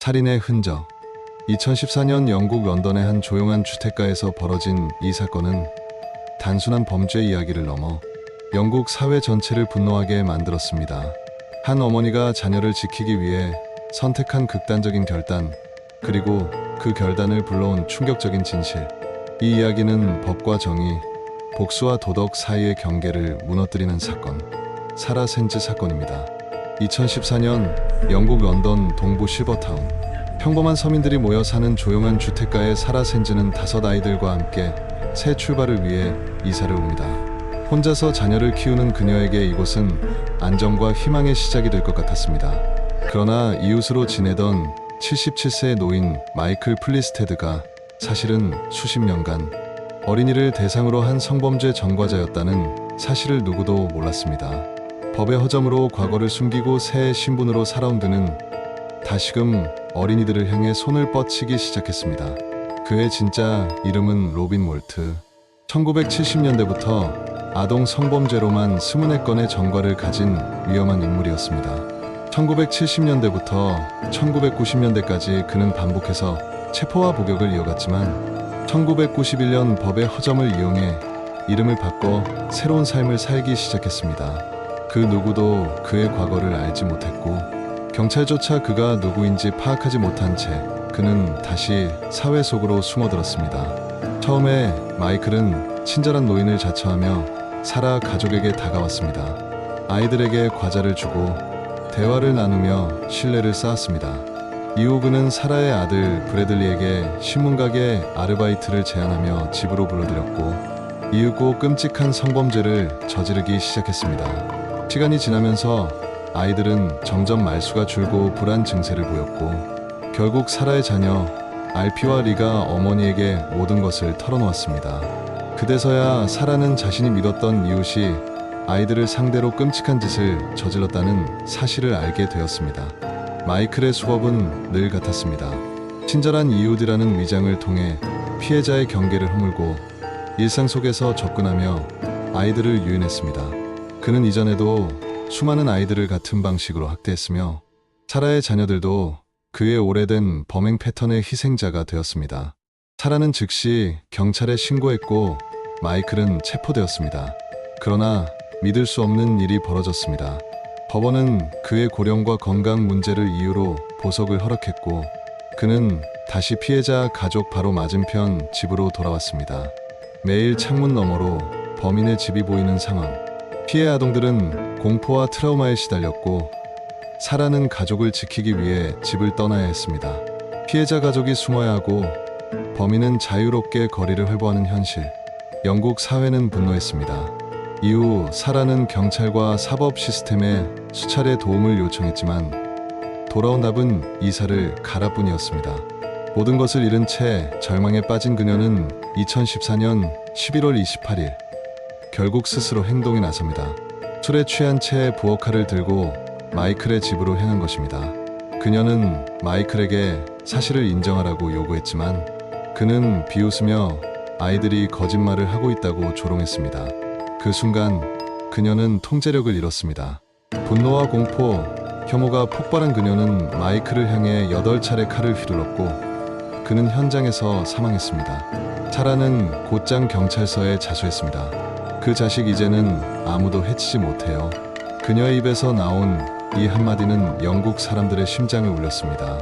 살인의 흔적. 2014년 영국 런던의 한 조용한 주택가에서 벌어진 이 사건은 단순한 범죄 이야기를 넘어 영국 사회 전체를 분노하게 만들었습니다. 한 어머니가 자녀를 지키기 위해 선택한 극단적인 결단, 그리고 그 결단을 불러온 충격적인 진실. 이 이야기는 법과 정의, 복수와 도덕 사이의 경계를 무너뜨리는 사건, 사라 샌즈 사건입니다. 2014년 영국 런던 동부 실버타운. 평범한 서민들이 모여 사는 조용한 주택가에 사라 샌즈는 5 아이들과 함께 새 출발을 위해 이사를 옵니다. 혼자서 자녀를 키우는 그녀에게 이곳은 안정과 희망의 시작이 될 것 같았습니다. 그러나 이웃으로 지내던 77세의 노인 마이클 플리스테드가 사실은 수십 년간 어린이를 대상으로 한 성범죄 전과자였다는 사실을 누구도 몰랐습니다. 법의 허점으로 과거를 숨기고 새 신분으로 살아온 그는 다시금 어린이들을 향해 손을 뻗치기 시작했습니다. 그의 진짜 이름은 로빈 몰트. 1970년대부터 아동 성범죄로만 24건의 전과를 가진 위험한 인물이었습니다. 1970년대부터 1990년대까지 그는 반복해서 체포와 복역을 이어갔지만 1991년 법의 허점을 이용해 이름을 바꿔 새로운 삶을 살기 시작했습니다. 그 누구도 그의 과거를 알지 못했고 경찰조차 그가 누구인지 파악하지 못한 채 그는 다시 사회 속으로 숨어들었습니다. 처음에 마이클은 친절한 노인을 자처하며 사라 가족에게 다가왔습니다. 아이들에게 과자를 주고 대화를 나누며 신뢰를 쌓았습니다. 이후 그는 사라의 아들 브래들리에게 신문가게 아르바이트를 제안하며 집으로 불러들였고 이윽고 끔찍한 성범죄를 저지르기 시작했습니다. 시간이 지나면서 아이들은 점점 말수가 줄고 불안 증세를 보였고 결국 사라의 자녀 알피와 리가 어머니에게 모든 것을 털어놓았습니다. 그제서야 사라는 자신이 믿었던 이웃이 아이들을 상대로 끔찍한 짓을 저질렀다는 사실을 알게 되었습니다. 마이클의 수법은 늘 같았습니다. 친절한 이웃이라는 위장을 통해 피해자의 경계를 허물고 일상 속에서 접근하며 아이들을 유인했습니다. 그는 이전에도 수많은 아이들을 같은 방식으로 학대했으며 사라의 자녀들도 그의 오래된 범행 패턴의 희생자가 되었습니다. 사라는 즉시 경찰에 신고했고 마이클은 체포되었습니다. 그러나 믿을 수 없는 일이 벌어졌습니다. 법원은 그의 고령과 건강 문제를 이유로 보석을 허락했고 그는 다시 피해자 가족 바로 맞은편 집으로 돌아왔습니다. 매일 창문 너머로 범인의 집이 보이는 상황. 피해 아동들은 공포와 트라우마에 시달렸고 사라는 가족을 지키기 위해 집을 떠나야 했습니다. 피해자 가족이 숨어야 하고 범인은 자유롭게 거리를 활보하는 현실. 영국 사회는 분노했습니다. 이후 사라는 경찰과 사법 시스템에 수차례 도움을 요청했지만 돌아온 답은 이사를 가라뿐이었습니다. 모든 것을 잃은 채 절망에 빠진 그녀는 2014년 11월 28일 결국 스스로 행동에 나섭니다. 술에 취한 채 부엌칼을 들고 마이클의 집으로 향한 것입니다. 그녀는 마이클에게 사실을 인정하라고 요구했지만 그는 비웃으며 아이들이 거짓말을 하고 있다고 조롱했습니다. 그 순간 그녀는 통제력을 잃었습니다. 분노와 공포, 혐오가 폭발한 그녀는 마이클을 향해 8차례 칼을 휘둘렀고 그는 현장에서 사망했습니다. 사라는 곧장 경찰서에 자수했습니다. 그 자식 이제는 아무도 해치지 못해요. 그녀의 입에서 나온 이 한마디는 영국 사람들의 심장을 울렸습니다.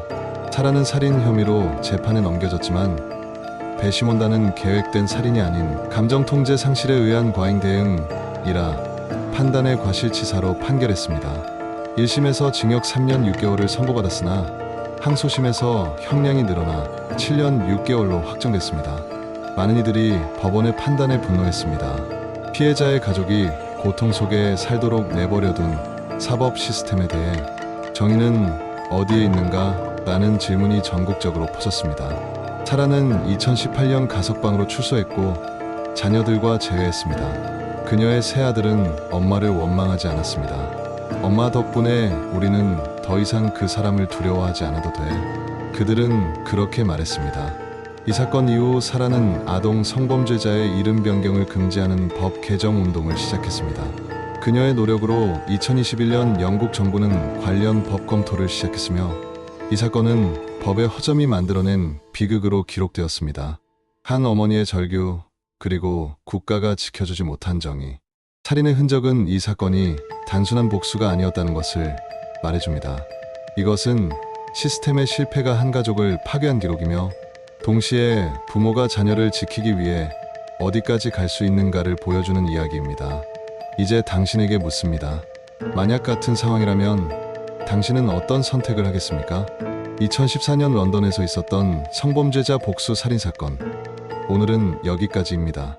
사라는 살인 혐의로 재판에 넘겨졌지만 배심원단은 계획된 살인이 아닌 감정통제 상실에 의한 과잉 대응이라 판단의 과실치사로 판결했습니다. 1심에서 징역 3년 6개월을 선고받았으나 항소심에서 형량이 늘어나 7년 6개월로 확정됐습니다. 많은 이들이 법원의 판단에 분노했습니다. 피해자의 가족이 고통 속에 살도록 내버려둔 사법 시스템에 대해 정의는 어디에 있는가? 라는 질문이 전국적으로 퍼졌습니다. 사라는 2018년 가석방으로 출소했고 자녀들과 재회했습니다. 그녀의 세 아들은 엄마를 원망하지 않았습니다. 엄마 덕분에 우리는 더 이상 그 사람을 두려워하지 않아도 돼. 그들은 그렇게 말했습니다. 이 사건 이후 사라는 아동 성범죄자의 이름 변경을 금지하는 법 개정 운동을 시작했습니다. 그녀의 노력으로 2021년 영국 정부는 관련 법 검토를 시작했으며 이 사건은 법의 허점이 만들어낸 비극으로 기록되었습니다. 한 어머니의 절규, 그리고 국가가 지켜주지 못한 정의. 살인의 흔적은 이 사건이 단순한 복수가 아니었다는 것을 말해줍니다. 이것은 시스템의 실패가 한 가족을 파괴한 기록이며 동시에 부모가 자녀를 지키기 위해 어디까지 갈 수 있는가를 보여주는 이야기입니다. 이제 당신에게 묻습니다. 만약 같은 상황이라면 당신은 어떤 선택을 하겠습니까? 2014년 런던에서 있었던 성범죄자 복수 살인 사건. 오늘은 여기까지입니다.